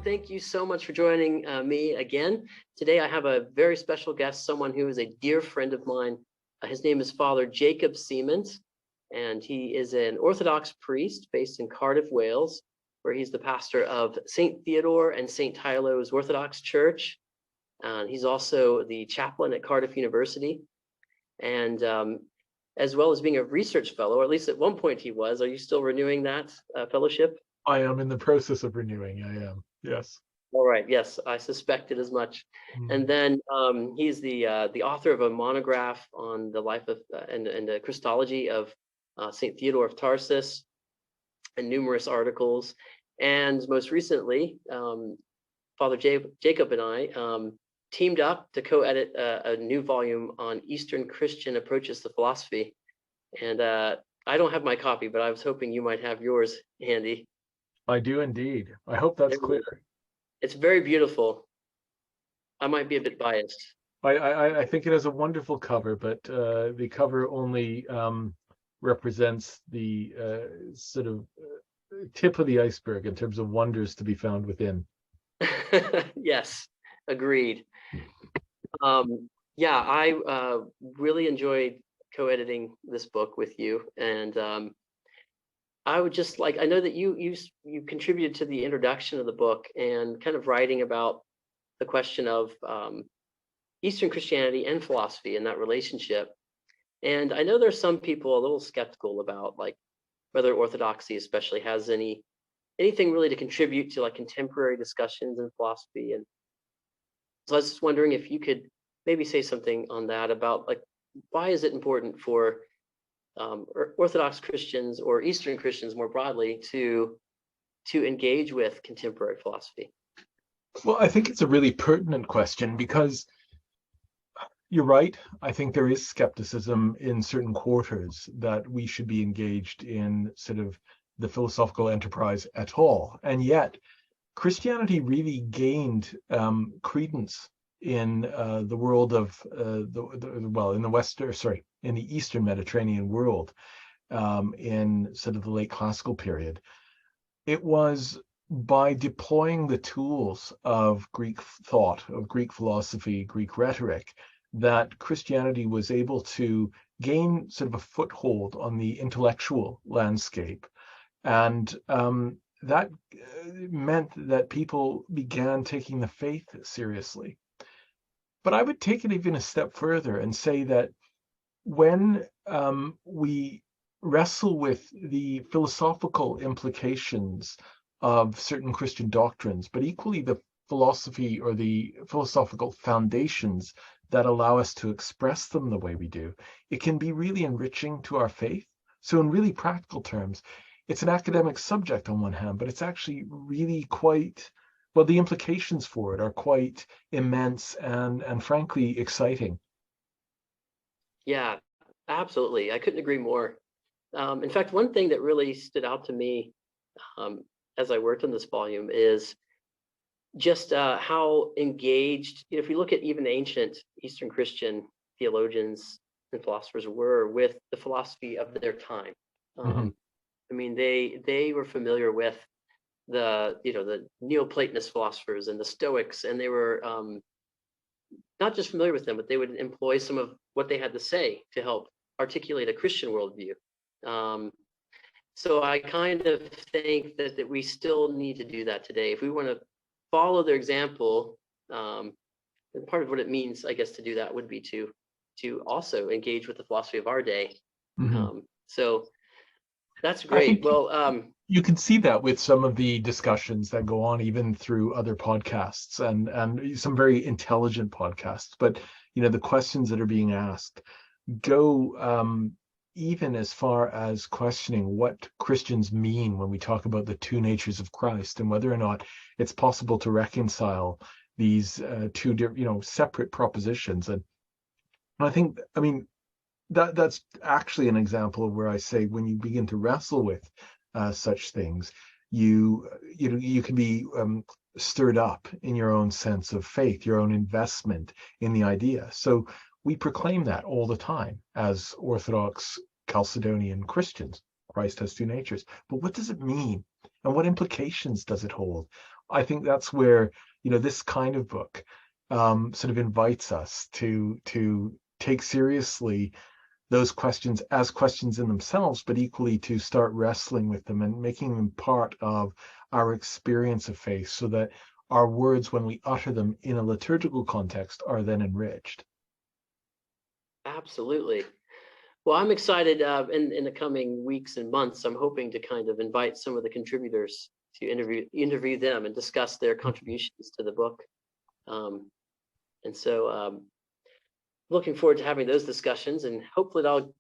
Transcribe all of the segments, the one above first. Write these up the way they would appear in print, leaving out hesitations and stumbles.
thank you so much for joining me again. Today I have a very special guest, someone who is a dear friend of mine. His name is Father Jacob Siemens, and he is an Orthodox priest based in Cardiff, Wales, where he's the pastor of St Theodore and St Tylo's Orthodox Church. He's also the chaplain at Cardiff University, and as well as being a research fellow, or at least at one point he was. Are you still renewing that fellowship? I am in the process of renewing. I am, yes. All right. Yes, I suspected as much. And then he's the author of a monograph on the life of and the Christology of St Theodore of Tarsus, and numerous articles. And most recently, Father Jacob and I teamed up to co-edit a new volume on Eastern Christian approaches to philosophy. And I don't have my copy, but I was hoping you might have yours handy. I do indeed. I hope that's clear. It's very beautiful. I might be a bit biased. I think it has a wonderful cover, but the cover only represents the sort of tip of the iceberg in terms of wonders to be found within. Yes, agreed. Yeah, I really enjoyed co-editing this book with you, and I would just like, I know that you contributed to the introduction of the book and kind of writing about the question of Eastern Christianity and philosophy and that relationship. And I know there's some people a little skeptical about like whether Orthodoxy especially has anything really to contribute to like contemporary discussions in philosophy. And so I was just wondering if you could maybe say something on that about like, why is it important for Orthodox Christians or Eastern Christians more broadly to engage with contemporary philosophy? Well, I think it's a really pertinent question because you're right. I think there is skepticism in certain quarters that we should be engaged in sort of the philosophical enterprise at all. And yet Christianity really gained credence in the world of in the Eastern Mediterranean world in sort of the late classical period. It was by deploying the tools of Greek thought, of Greek philosophy, Greek rhetoric, that Christianity was able to gain sort of a foothold on the intellectual landscape. And that meant that people began taking the faith seriously. But I would take it even a step further and say that when we wrestle with the philosophical implications of certain Christian doctrines, but equally the philosophy or the philosophical foundations that allow us to express them the way we do, it can be really enriching to our faith. So in really practical terms, it's an academic subject on one hand, but it's actually really quite, well, the implications for it are quite immense and frankly exciting. Yeah, absolutely. I couldn't agree more. In fact, one thing that really stood out to me as I worked on this volume is just how engaged, if you look at even ancient Eastern Christian theologians and philosophers were with the philosophy of their time. I mean, they were familiar with the Neoplatonist philosophers and the Stoics, and they were not just familiar with them, but they would employ some of what they had to say to help articulate a Christian worldview. So I kind of think that we still need to do that today. If we want to follow their example, and part of what it means, I guess, to do that would be to also engage with the philosophy of our day. So that's great. Well, you can see that with some of the discussions that go on even through other podcasts and some very intelligent podcasts. But the questions that are being asked go even as far as questioning what Christians mean when we talk about the two natures of Christ and whether or not it's possible to reconcile these two separate propositions. And I think, that's actually an example of where I say when you begin to wrestle with such things, you can be stirred up in your own sense of faith, your own investment in the idea. So we proclaim that all the time as Orthodox Chalcedonian Christians. Christ has two natures. But what does it mean? And what implications does it hold? I think that's where, this kind of book sort of invites us to take seriously those questions as questions in themselves, but equally to start wrestling with them and making them part of our experience of faith, so that our words, when we utter them in a liturgical context, are then enriched. Absolutely. Well, I'm excited. In the coming weeks and months, I'm hoping to kind of invite some of the contributors to interview them and discuss their contributions to the book. And so, looking forward to having those discussions, and hopefully that'll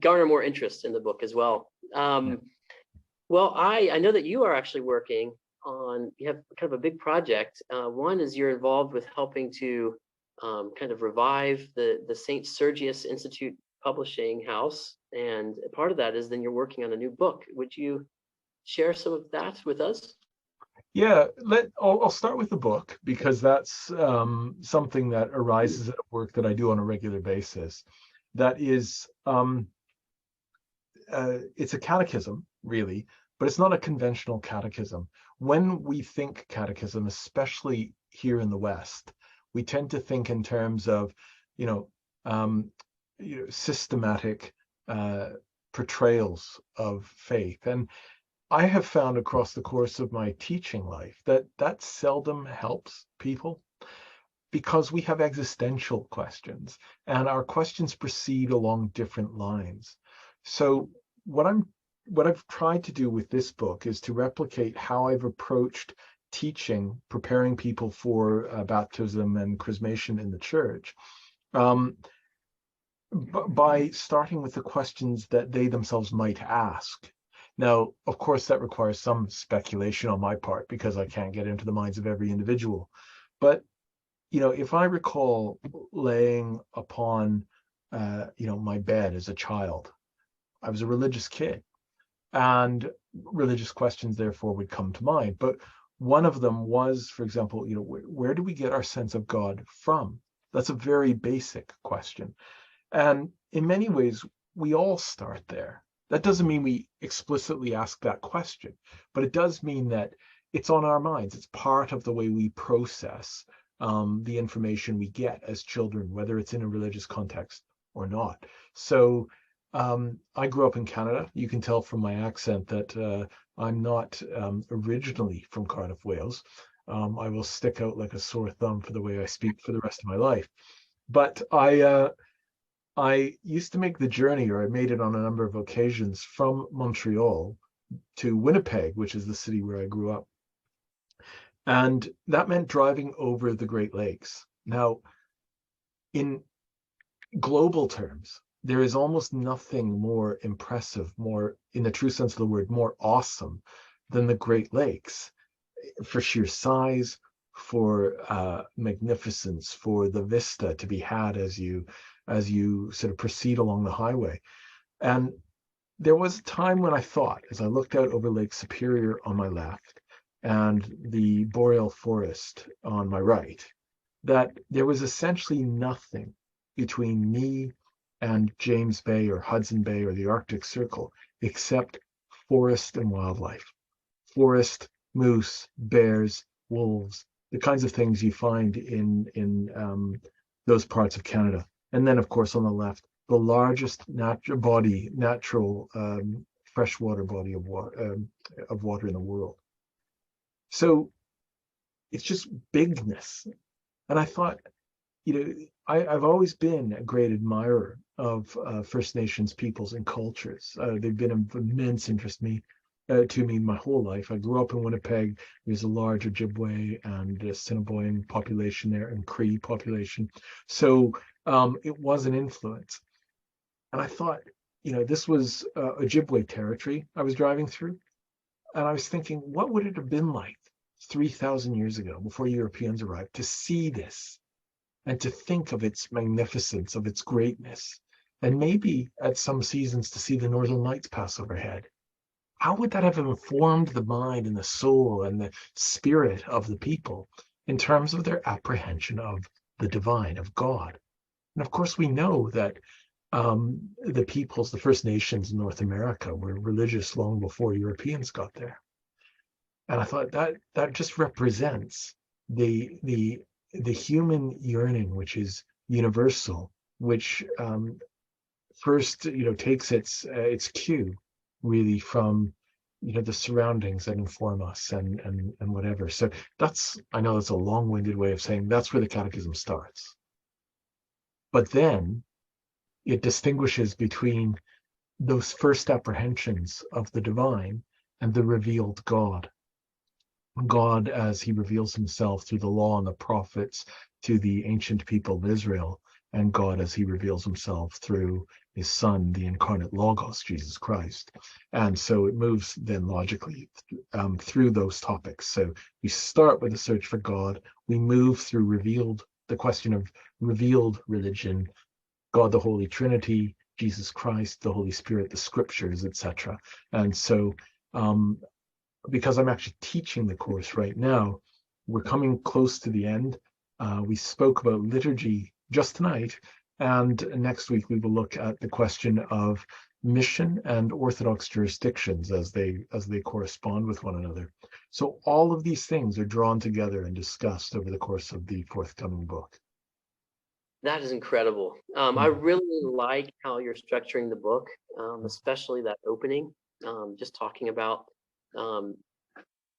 garner more interest in the book as well. Well, I know that you are actually working on, you have kind of a big project. One is you're involved with helping to kind of revive the St Sergius Institute publishing house, and part of that is then you're working on a new book. Would you share some of that with us? Yeah, I'll start with the book, because that's something that arises out of work that I do on a regular basis. That is, it's a catechism, really, but it's not a conventional catechism. When we think catechism, especially here in the West, we tend to think in terms of, systematic portrayals of faith. And I have found across the course of my teaching life that seldom helps people, because we have existential questions, and our questions proceed along different lines. So what I've tried to do with this book is to replicate how I've approached teaching, preparing people for baptism and chrismation in the church, by starting with the questions that they themselves might ask. Now, of course, that requires some speculation on my part, because I can't get into the minds of every individual. But, if I recall laying upon, my bed as a child, I was a religious kid, and religious questions therefore would come to mind. But one of them was, for example, where do we get our sense of God from? That's a very basic question. And in many ways, we all start there. That doesn't mean we explicitly ask that question, but it does mean that it's on our minds. It's part of the way we process the information we get as children, whether it's in a religious context or not. So I grew up in Canada. You can tell from my accent that I'm not originally from Cardiff, Wales. I will stick out like a sore thumb for the way I speak for the rest of my life. But I used to make the journey, or I made it on a number of occasions, from Montreal to Winnipeg, which is the city where I grew up. And that meant driving over the Great Lakes. Now, in global terms, there is almost nothing more impressive, more, in the true sense of the word, more awesome than the Great Lakes, for sheer size, for magnificence, for the vista to be had as you sort of proceed along the highway. And there was a time when I thought, as I looked out over Lake Superior on my left and the boreal forest on my right, that there was essentially nothing between me and James Bay or Hudson Bay or the Arctic Circle except forest and wildlife. Forest, moose, bears, wolves, the kinds of things you find in those parts of Canada. And then, of course, on the left, the largest natural freshwater body of water in the world. So it's just bigness. And I thought, I've always been a great admirer of First Nations peoples and cultures. They've been of immense interest to me my whole life. I grew up in Winnipeg. There's a large Ojibwe and Assiniboine population there, and Cree population. So it was an influence. And I thought, this was Ojibwe territory I was driving through. And I was thinking, what would it have been like 3,000 years ago, before Europeans arrived, to see this and to think of its magnificence, of its greatness, and maybe at some seasons to see the northern lights pass overhead? How would that have informed the mind and the soul and the spirit of the people in terms of their apprehension of the divine, of God? And of course, we know that the peoples, the First Nations in North America, were religious long before Europeans got there. And I thought that just represents the human yearning, which is universal, which first, takes its cue really from, the surroundings that inform us and whatever. So I know that's a long-winded way of saying that's where the catechism starts. But then it distinguishes between those first apprehensions of the divine and the revealed God. God as he reveals himself through the law and the prophets to the ancient people of Israel, and God as he reveals himself through his son, the incarnate Logos, Jesus Christ. And so it moves then logically through those topics. So we start with the search for God, we move through the question of revealed religion, God the Holy Trinity, Jesus Christ, the Holy Spirit, the scriptures, etc. And so because I'm actually teaching the course right now, we're coming close to the end. We spoke about liturgy just tonight, and next week we will look at the question of mission and Orthodox jurisdictions as they correspond with one another. So all of these things are drawn together and discussed over the course of the forthcoming book. That is incredible. I really like how you're structuring the book, especially that opening, just talking about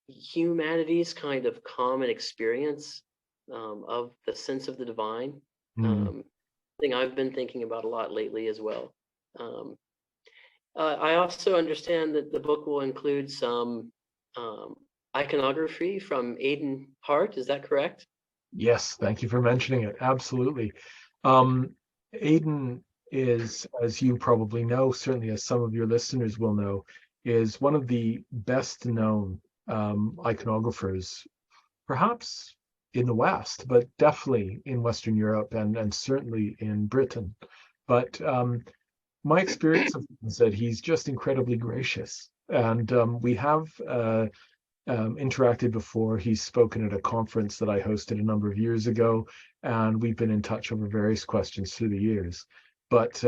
humanity's kind of common experience of the sense of the divine. Thing I've been thinking about a lot lately as well. I also understand that the book will include some iconography from Aidan Hart. Is that correct? Yes, thank you for mentioning it. Absolutely. Aidan is, as you probably know, certainly as some of your listeners will know, is one of the best known iconographers, perhaps in the West, but definitely in Western Europe and certainly in Britain. But my experience of him is that he's just incredibly gracious. And we have interacted before. He's spoken at a conference that I hosted a number of years ago, and we've been in touch over various questions through the years. But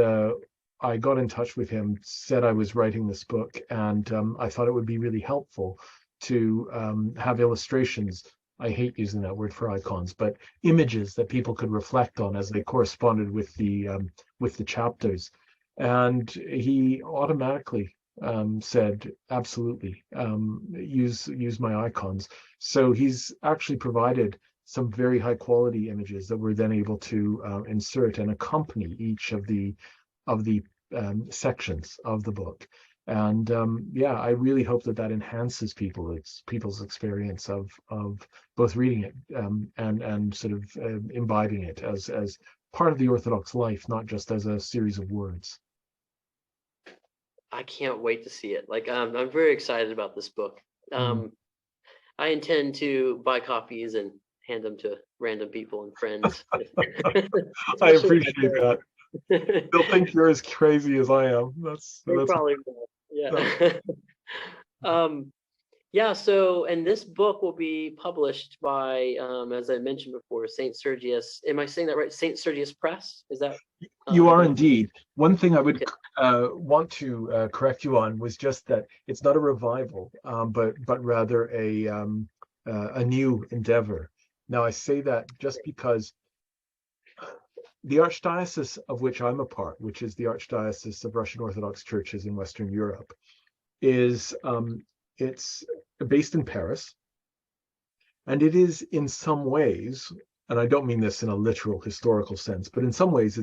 I got in touch with him, said I was writing this book, and I thought it would be really helpful to have illustrations. I hate using that word for icons, but images that people could reflect on as they corresponded with the chapters. And he automatically said, absolutely, use my icons. So he's actually provided some very high quality images that we're then able to insert and accompany each of the sections of the book. And yeah, I really hope that enhances people's experience of both reading it and sort of imbibing it as part of the Orthodox life, not just as a series of words. I can't wait to see it. Like, I'm very excited about this book. I intend to buy copies and hand them to random people and friends. I appreciate that. They'll think you're as crazy as I am. That's probably will. Yeah. Yeah. So, and this book will be published by, as I mentioned before, St Sergius. Am I saying that right? St Sergius Press. Is that? You are indeed. One thing I would want to correct you on was just that it's not a revival, but rather a new endeavor. Now I say that just because the archdiocese of which I'm a part, which is the Archdiocese of Russian Orthodox Churches in Western Europe, is it's based in Paris, and it is in some ways, and I don't mean this in a literal historical sense, but in some ways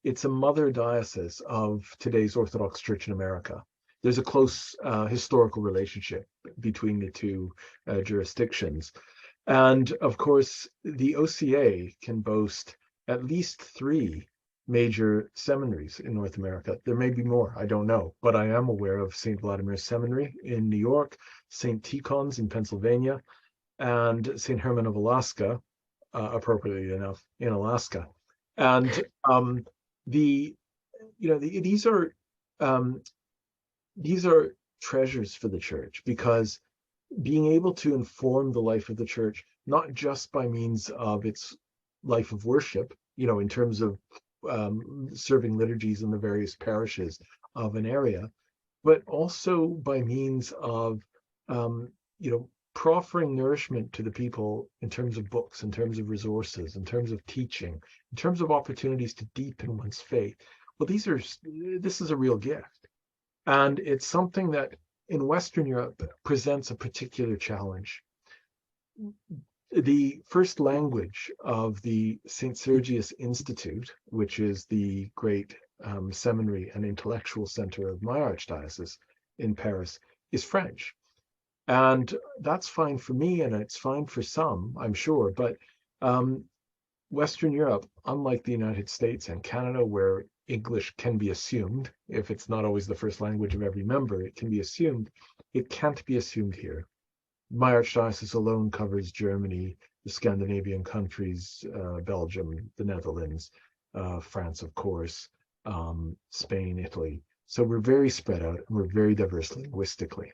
it's a mother diocese of today's Orthodox Church in America. There's a close historical relationship between the two jurisdictions. And of course, the OCA can boast at least 3 major seminaries in North America. There may be more, I don't know, but I am aware of St. Vladimir's Seminary in New York, St. Tikhon's in Pennsylvania, and St. Herman of Alaska, appropriately enough, in Alaska. And these are treasures for the church, because being able to inform the life of the church, not just by means of its life of worship, in terms of serving liturgies in the various parishes of an area, but also by means of, proffering nourishment to the people in terms of books, in terms of resources, in terms of teaching, in terms of opportunities to deepen one's faith. Well, this is a real gift. And it's something that in Western Europe presents a particular challenge. The first language of the St Sergius Institute, which is the great seminary and intellectual center of my archdiocese in Paris, is French. And that's fine for me, and it's fine for some, I'm sure. But Western Europe, unlike the United States and Canada, where English can be assumed, if it's not always the first language of every member, it can be assumed. It can't be assumed here. My archdiocese alone covers Germany, the Scandinavian countries, Belgium, the Netherlands, France, of course, Spain, Italy. So we're very spread out, and we're very diverse linguistically.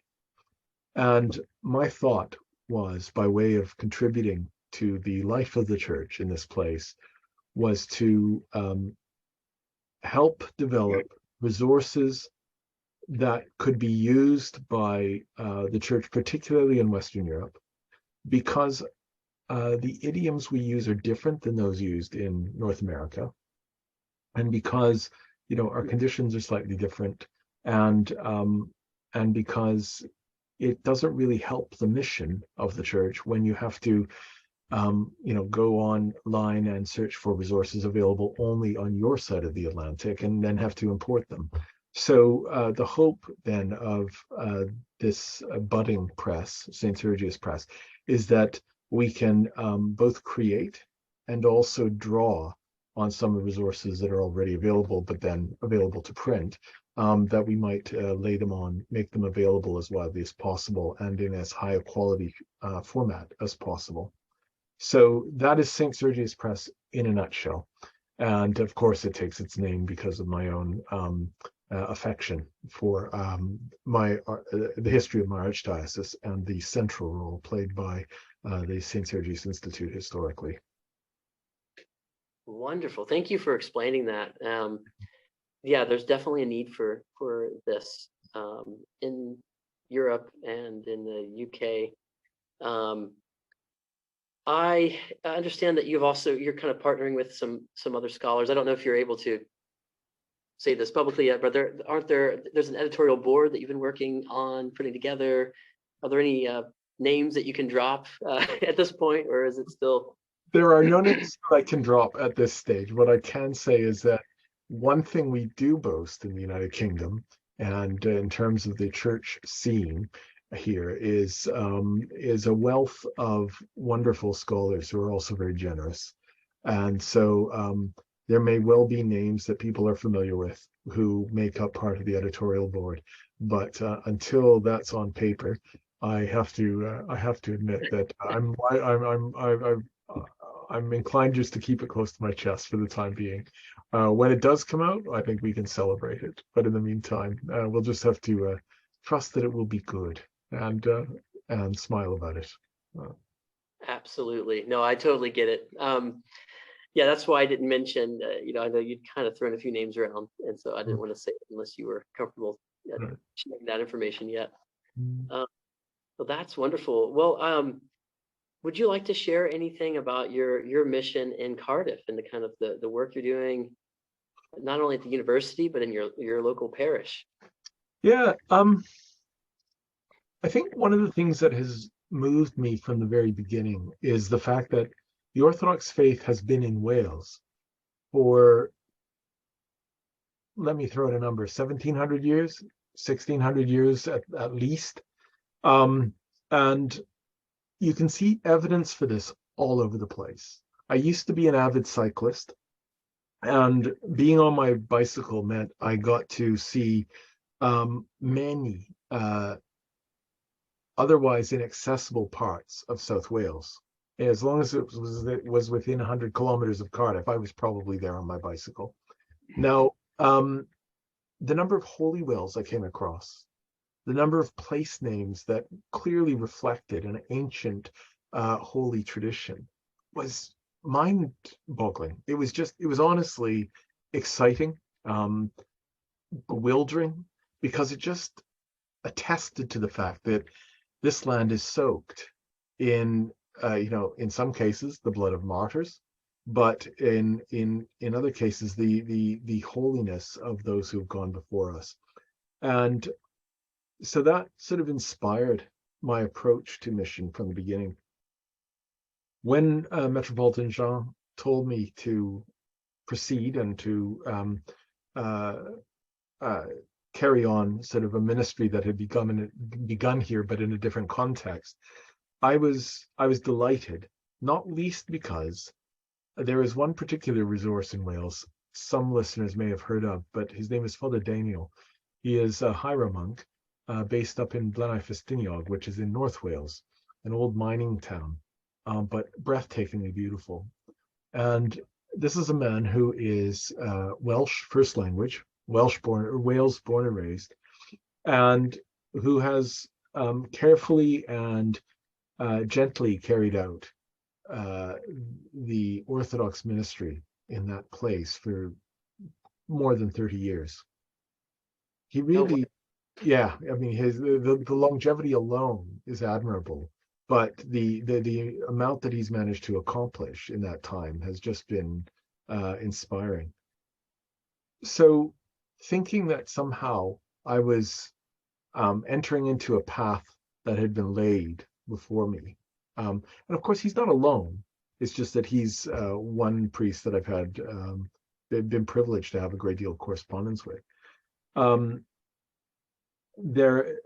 And my thought was, by way of contributing to the life of the church in this place, was to help develop resources that could be used by the church, particularly in Western Europe, because the idioms we use are different than those used in North America, and because our conditions are slightly different, and because it doesn't really help the mission of the church when you have to go online and search for resources available only on your side of the Atlantic and then have to import them. So the hope then of this budding press, St Sergius Press, is that we can both create and also draw on some of the resources that are already available, but then available to print, that we might lay them on, make them available as widely as possible and in as high a quality format as possible. So that is St Sergius Press in a nutshell. And of course, it takes its name because of my own affection for the history of my archdiocese and the central role played by the St Sergius Institute historically. Wonderful. Thank you for explaining that. Yeah, there's definitely a need for this in Europe and in the UK. I understand that you're kind of partnering with some other scholars. I don't know if you're able to say this publicly yet, but there's an editorial board that you've been working on putting together. Are there any names that you can drop at this point, or is it still? There are no names I can drop at this stage. What I can say is that one thing we do boast in the United Kingdom, and in terms of the church scene here, is a wealth of wonderful scholars who are also very generous. And so there may well be names that people are familiar with who make up part of the editorial board, but until that's on paper, I have to admit that I'm inclined just to keep it close to my chest for the time being. When it does come out, I think we can celebrate it. But in the meantime, we'll just have to trust that it will be good and smile about it. Absolutely. No, I totally get it. Yeah, that's why I didn't mention, I know you'd kind of thrown a few names around, and so I didn't want to say it unless you were comfortable sharing that information yet. Well, that's wonderful. Well, would you like to share anything about your mission in Cardiff and the kind of the work you're doing, not only at the university, but in your local parish? Yeah, I think one of the things that has moved me from the very beginning is the fact that the Orthodox faith has been in Wales for, let me throw out a number, 1700 years, 1600 years at least. And you can see evidence for this all over the place. I used to be an avid cyclist, and being on my bicycle meant I got to see many otherwise inaccessible parts of South Wales. As long as it was within 100 kilometers of Cardiff, I was probably there on my bicycle. Now, the number of holy wells I came across, the number of place names that clearly reflected an ancient holy tradition was mind-boggling. It was honestly exciting, bewildering, because it just attested to the fact that this land is soaked in, in some cases, the blood of martyrs, but in other cases, the holiness of those who've gone before us. And so that sort of inspired my approach to mission from the beginning. When Metropolitan Jean told me to proceed and to carry on sort of a ministry that had begun here, but in a different context, I was delighted, not least because there is one particular resource in Wales some listeners may have heard of, but his name is Father Daniel. He is a Hira monk based up in Blaenau Festiniog, which is in North Wales, an old mining town, but breathtakingly beautiful. And this is a man who is Welsh first language, Wales born and raised, and who has carefully and gently carried out the Orthodox ministry in that place for more than 30 years. He really, yeah, I mean, the longevity alone is admirable, but the amount that he's managed to accomplish in that time has just been inspiring. So thinking that somehow I was entering into a path that had been laid before me. And of course, he's not alone. It's just that he's one priest that I've had been privileged to have a great deal of correspondence with. There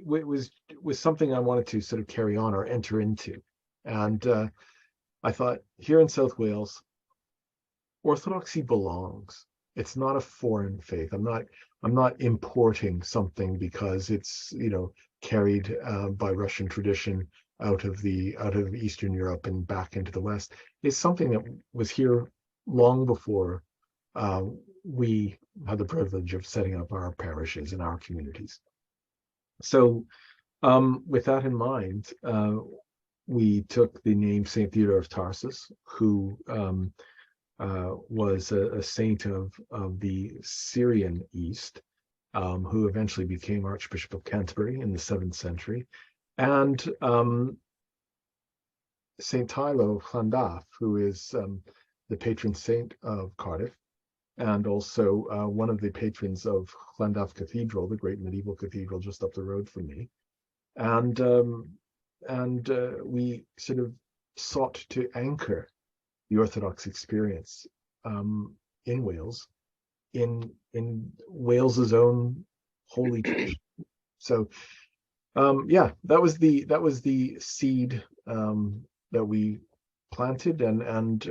was something I wanted to sort of carry on or enter into. And I thought, here in South Wales, Orthodoxy belongs. It's not a foreign faith. I'm not importing something because it's carried by Russian tradition out of Eastern Europe and back into the West. It's something that was here long before we had the privilege of setting up our parishes and our communities. So with that in mind, we took the name St. Theodore of Tarsus, who was a saint of the Syrian East, who eventually became Archbishop of Canterbury in the 7th century, and St. Tylo of Llandaff, who is the patron saint of Cardiff, and also one of the patrons of Llandaff Cathedral, the great medieval cathedral just up the road from me. And we sort of sought to anchor the Orthodox experience in Wales, in Wales's own holy tradition. So that was the seed that we planted, and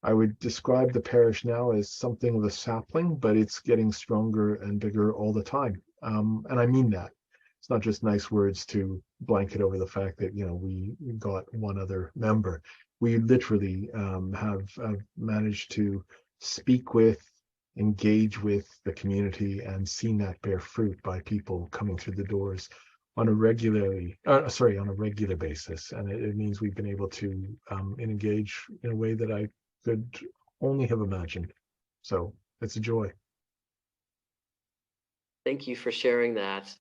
I would describe the parish now as something of a sapling, but it's getting stronger and bigger all the time. And I mean that. It's not just nice words to blanket over the fact that we got one other member. We literally have managed to speak with, engage with the community, and seen that bear fruit by people coming through the doors on a regular basis. And it means we've been able to engage in a way that I could only have imagined. So it's a joy. Thank you for sharing that.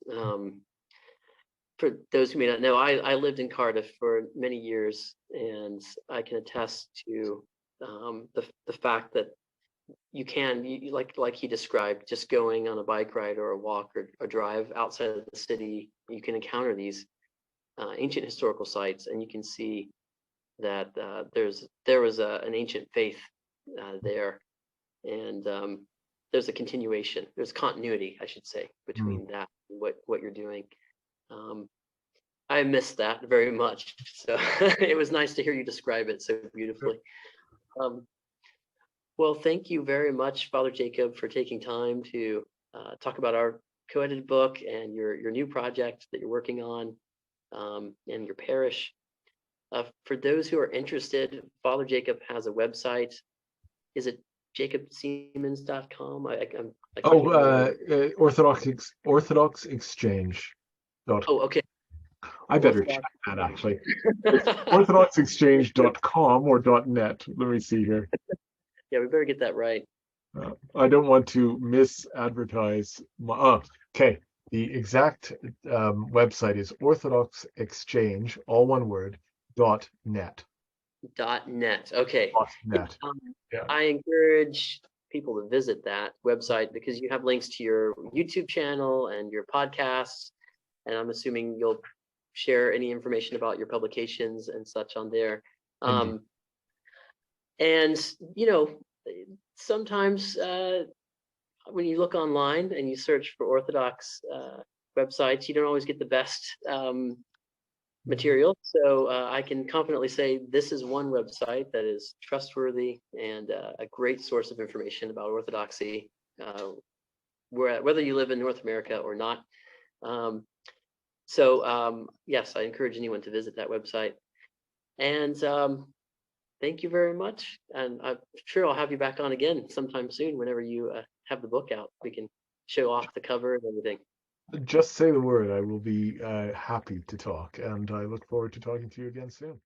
For those who may not know, I lived in Cardiff for many years, and I can attest to the fact that you can, like he described, just going on a bike ride or a walk or a drive outside of the city, you can encounter these ancient historical sites, and you can see that there was an ancient faith there, and there's a continuation, there's continuity, I should say, between that and what you're doing. I missed that very much, so it was nice to hear you describe it so beautifully. Well, thank you very much, Father Jacob, for taking time to talk about our co-edited book and your new project that you're working on, and your parish. For those who are interested, Father Jacob has a website. Is it jacobsiemens.com? Orthodox Exchange. Oh, okay. I better check that, actually. It's orthodoxexchange.com or .net. Let me see here. Yeah, we better get that right. I don't want to misadvertise. Okay, The exact website is orthodoxexchange, all one word, .net. .net. Okay. .net. Yeah. I encourage people to visit that website because you have links to your YouTube channel and your podcasts, and I'm assuming you'll share any information about your publications and such on there. Indeed. And you know, sometimes when you look online and you search for Orthodox websites, you don't always get the best material. So I can confidently say this is one website that is trustworthy and a great source of information about Orthodoxy, whether you live in North America or not. Yes, I encourage anyone to visit that website. And thank you very much. And I'm sure I'll have you back on again sometime soon whenever you have the book out. We can show off the cover and everything. Just say the word. I will be happy to talk, and I look forward to talking to you again soon.